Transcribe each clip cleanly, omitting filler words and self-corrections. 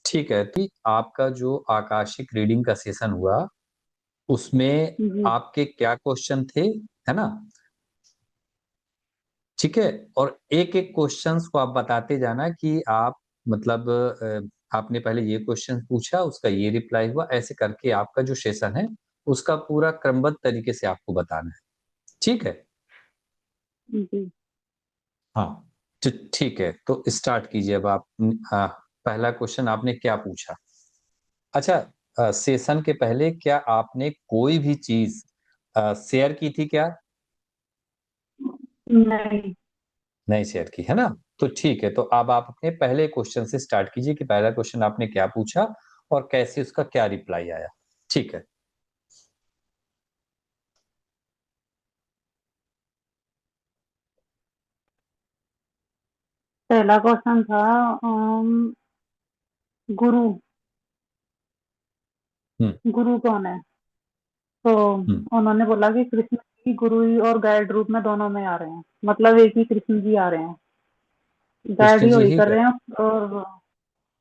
ठीक है, तो आपका जो आकाशिक रीडिंग का सेशन हुआ, उसमें जी। आपके क्या क्वेश्चन थे, है ना? ठीक है, और एक-एक क्वेश्चंस को आप बताते जाना कि आप मतलब आपने पहले ये क्वेश्चन पूछा, उसका ये रिप्लाई हुआ, ऐसे करके आपका जो सेशन है, उसका पूरा क्रमबद्ध तरीके से आपको बताना है। ठीक है? जी। हाँ, तो ठीक है, तो स्टार्ट कीजिए अब आप। पहला क्वेश्चन आपने क्या पूछा? अच्छा, सेशन के पहले क्या आपने कोई भी चीज़ शेयर की थी क्या? नहीं। नहीं शेयर की, है ना? तो ठीक है, तो अब आप अपने पहले क्वेश्चन से स्टार्ट कीजिए कि पहला क्वेश्चन आपने क्या पूछा और कैसे उसका क्या रिप्लाई आया? ठीक है। पहला क्वेश्चन था गुरु। हुँ, गुरु कौन है? तो हुँ। उन्होंने बोला कि कृष्ण जी गुरु ही और गाइड रूप में दोनों में आ रहे हैं, मतलब एक ही कृष्ण जी आ रहे हैं, गाइड कृष्ण ही जी वही ही कर क्या? रहे हैं। और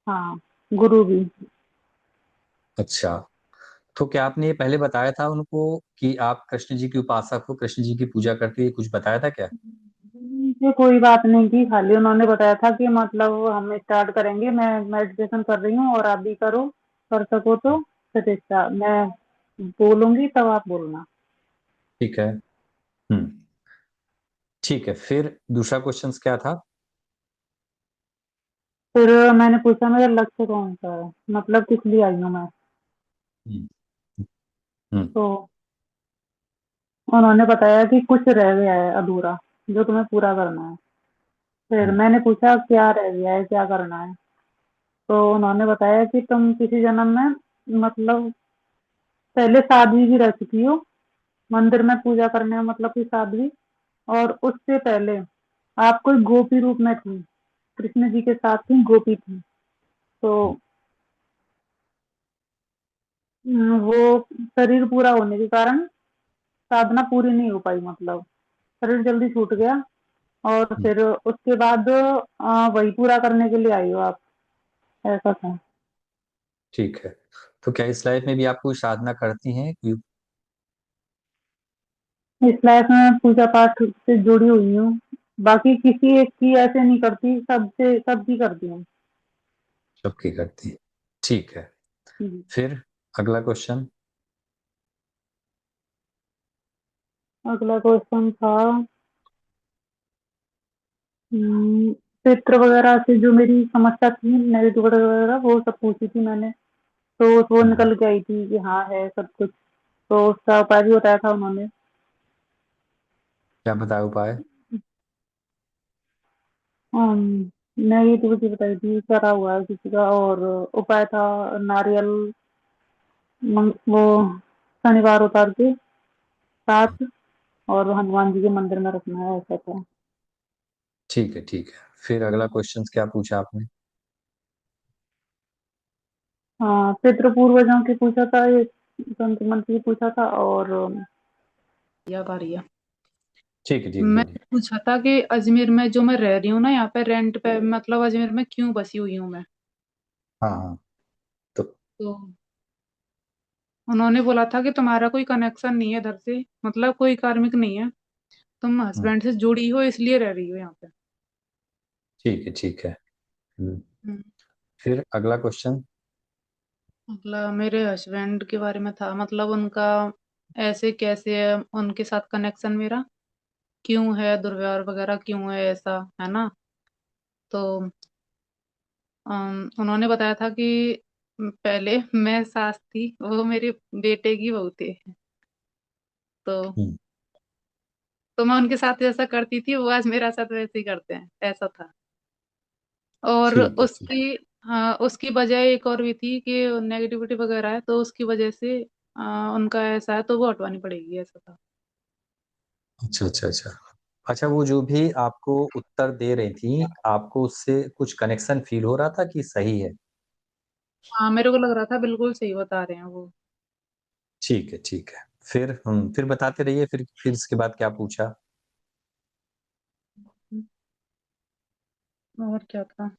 हाँ, गुरु भी। अच्छा, तो क्या आपने ये पहले बताया था उनको कि आप कृष्ण जी की उपासक हो, कृष्ण जी की पूजा करते हो, ये कुछ बताया था क्या? ये कोई बात नहीं की, खाली उन्होंने बताया था कि मतलब हम स्टार्ट करेंगे, मैं मेडिटेशन कर रही हूँ और आप भी करो, कर सको तो फिर मैं बोलूंगी तब आप बोलना। ठीक है। हुँ, ठीक है, फिर दूसरा क्वेश्चन क्या था? फिर मैंने पूछा मेरा लक्ष्य कौन सा है, मतलब किस लिए आई हूँ मैं। हुँ, हुँ, तो उन्होंने बताया कि कुछ रह गया है अधूरा, जो तुम्हें पूरा करना है। फिर हुँ, मैंने पूछा क्या रह गया है, क्या करना है? तो उन्होंने बताया कि तुम किसी जन्म में मतलब पहले साध्वी भी रह चुकी हो, मंदिर में पूजा करने में मतलब कि साध्वी। और उससे पहले आप कोई गोपी रूप में थी, कृष्ण जी के साथ थी, गोपी थी। तो हुँ, वो शरीर पूरा होने के कारण साधना पूरी नहीं हो पाई, मतलब शरीर जल्दी छूट गया। और हुँ। फिर उसके बाद वही पूरा करने के लिए आई हो आप, ऐसा था। ठीक है, तो क्या इस लाइफ में भी आप कोई साधना करती हैं? इस लाइफ में पूजा पाठ से जुड़ी हुई हूँ, बाकी किसी एक की ऐसे नहीं करती, सबसे सबकी करती हूँ। सबकी करती हैं। ठीक है, जी। फिर अगला क्वेश्चन। अगला क्वेश्चन था हम्म, चित्र वगैरह से जो मेरी समस्या थी, नेगेटिव वगैरह वो सब पूछी थी मैंने। तो वो हुँ, निकल के आई थी कि हाँ है सब कुछ। तो उसका उपाय भी बताया था उन्होंने। क्या बताया उपाय? नेगेटिविटी बताई थी, करा हुआ है किसी का। और उपाय था नारियल वो शनिवार उतार के साथ, और हनुमान जी के मंदिर में रखना है, ऐसा था। ठीक है, ठीक है। फिर अगला क्वेश्चन क्या पूछा आपने? हाँ, पितृ पूर्वजों की पूछा था, ये संत मंत्र की पूछा था। और या बारी है। ठीक है, ठीक है, मैं बोलिए। पूछा था कि अजमेर में जो मैं रह रही हूँ ना, यहाँ पे रेंट पे, मतलब अजमेर में क्यों बसी हुई हूँ मैं। हाँ, हाँ। तो तो उन्होंने बोला था कि तुम्हारा कोई कनेक्शन नहीं है इधर से, मतलब कोई कार्मिक नहीं है, तुम हुँ, हस्बैंड से जुड़ी हो इसलिए रह रही हो यहाँ पे। ठीक है, ठीक है। हुँ, हम्म। फिर अगला क्वेश्चन। मतलब मेरे हस्बैंड के बारे में था, मतलब उनका ऐसे कैसे है, उनके साथ कनेक्शन मेरा क्यों है, दुर्व्यवहार वगैरह क्यों है, ऐसा है ना। तो उन्होंने बताया था कि पहले मैं सास थी, वो मेरे बेटे की बहू थे। तो हुँ, मैं उनके साथ जैसा करती थी, वो आज मेरा साथ वैसे ही करते हैं, ऐसा था। और ठीक है, ठीक। उसकी, हाँ, उसकी वजह एक और भी थी कि नेगेटिविटी वगैरह है, तो उसकी वजह से उनका ऐसा है, तो वो हटवानी पड़ेगी, ऐसा था। अच्छा, अच्छा, अच्छा। अच्छा, वो जो भी आपको उत्तर दे रही थीं, आपको उससे कुछ कनेक्शन फ़ील हो रहा था कि सही है? हाँ, मेरे को लग रहा था बिल्कुल सही बता रहे हैं वो। ठीक है, ठीक है। फिर बताते रहिए, फिर इसके बाद क्या पूछा? और क्या था?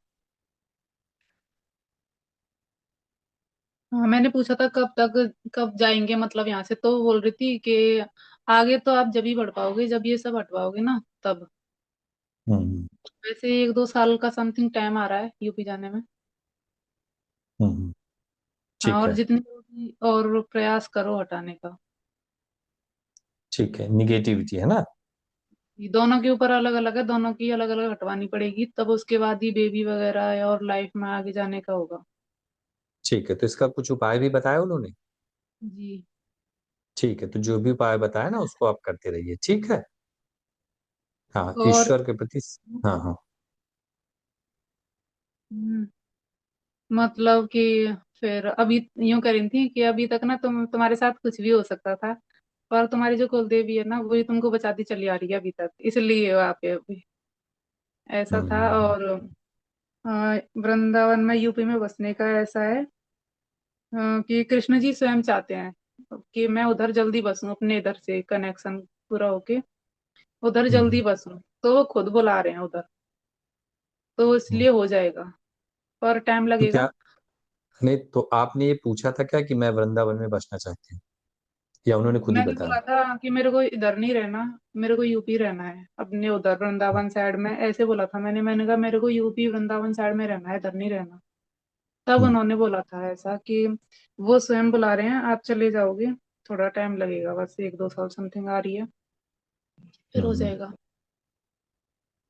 हाँ, मैंने पूछा था कब जाएंगे मतलब यहाँ से, तो वो बोल रही थी कि आगे तो आप जब ही बढ़ पाओगे जब ये सब हटवाओगे ना, तब। हुँ, वैसे 1-2 साल का समथिंग टाइम आ रहा है यूपी जाने में। हुँ, हुँ, हाँ, ठीक और है, जितनी होगी और प्रयास करो हटाने का। ठीक है, नेगेटिविटी है ना? ये दोनों के ऊपर अलग अलग है, दोनों की अलग अलग हटवानी पड़ेगी, तब उसके बाद ही बेबी वगैरह है और लाइफ में आगे जाने का होगा। ठीक है, तो इसका कुछ उपाय भी बताया उन्होंने? जी। ठीक है, तो जो भी उपाय बताया ना उसको आप करते रहिए, ठीक है? हाँ, और ईश्वर के प्रति हाँ, हाँ। हम्म, मतलब कि फिर अभी यूं कह रही थी कि अभी तक ना तुम्हारे साथ कुछ भी हो सकता था, पर तुम्हारी जो कुल देवी है ना वही तुमको बचाती चली आ रही है अभी तक, इसलिए वहाँ पे अभी ऐसा हुँ, था। हुँ, हुँ, और वृंदावन में यूपी में बसने का ऐसा है कि कृष्ण जी स्वयं चाहते हैं कि मैं उधर जल्दी बसूं, अपने इधर से कनेक्शन पूरा होके उधर हुँ, जल्दी हुँ, बसूं, तो वो खुद बुला रहे हैं उधर, तो हुँ। इसलिए हो जाएगा, पर टाइम तो लगेगा। क्या नहीं तो आपने ये पूछा था क्या कि मैं वृंदावन में बसना चाहती हूँ? या उन्होंने खुद ही मैंने बताया? बोला था कि मेरे को इधर नहीं रहना, मेरे को यूपी रहना है, अपने उधर हुँ, वृंदावन साइड में, ऐसे बोला था मैंने कहा मेरे को यूपी वृंदावन साइड में रहना है, इधर नहीं रहना। तब हुँ, उन्होंने बोला था ऐसा कि वो स्वयं बुला रहे हैं, आप चले जाओगे, थोड़ा टाइम लगेगा, बस 1-2 साल समथिंग आ रही है, फिर हुँ, हो हुँ, जाएगा।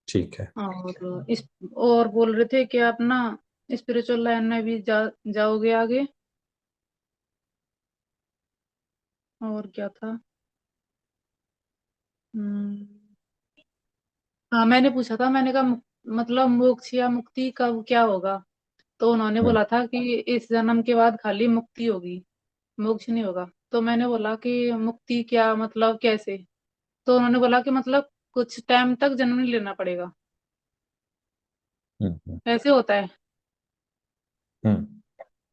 ठीक है। और इस और बोल रहे थे कि आप ना स्पिरिचुअल लाइन में भी जाओगे आगे। और क्या था? हम्म, हाँ, मैंने पूछा था, मैंने कहा मतलब मोक्ष या मुक्ति कब क्या होगा, तो उन्होंने हुँ, बोला था कि इस जन्म के बाद खाली मुक्ति होगी, मोक्ष नहीं होगा। तो मैंने बोला कि मुक्ति क्या मतलब कैसे, तो उन्होंने बोला कि मतलब कुछ टाइम तक जन्म नहीं लेना पड़ेगा, हुँ, हुँ, ऐसे होता है। हुँ।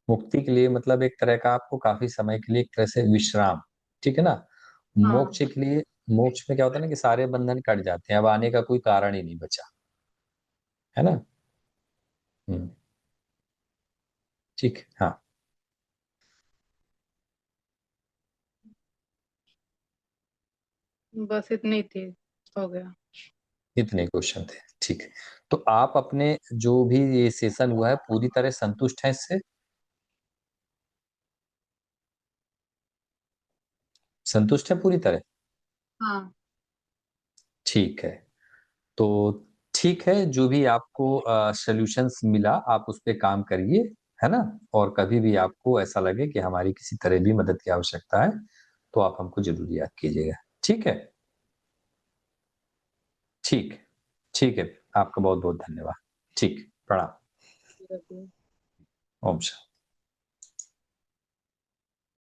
मुक्ति के लिए मतलब एक तरह का आपको काफ़ी समय के लिए एक तरह से विश्राम, ठीक है ना? हाँ। मोक्ष के लिए मोक्ष में क्या होता है ना कि सारे बंधन कट जाते हैं, अब आने का कोई कारण ही नहीं बचा, है ना? हुँ, ठीक है, हाँ, बस इतनी थी, हो गया। इतने क्वेश्चन थे, ठीक है। तो आप अपने जो भी ये सेशन हुआ है पूरी तरह संतुष्ट हैं इससे? संतुष्ट हैं पूरी तरह? हाँ। ठीक है। तो ठीक है, जो भी आपको सॉल्यूशंस मिला आप उस पे काम करिए, है ना? और कभी भी हाँ। आपको ऐसा लगे कि हमारी किसी तरह भी मदद की आवश्यकता है, तो आप हमको ज़रूर याद कीजिएगा। ठीक है? ठीक, ठीक है। आपका बहुत-बहुत धन्यवाद। ठीक, प्रणाम। ठीक है। ओम शांति।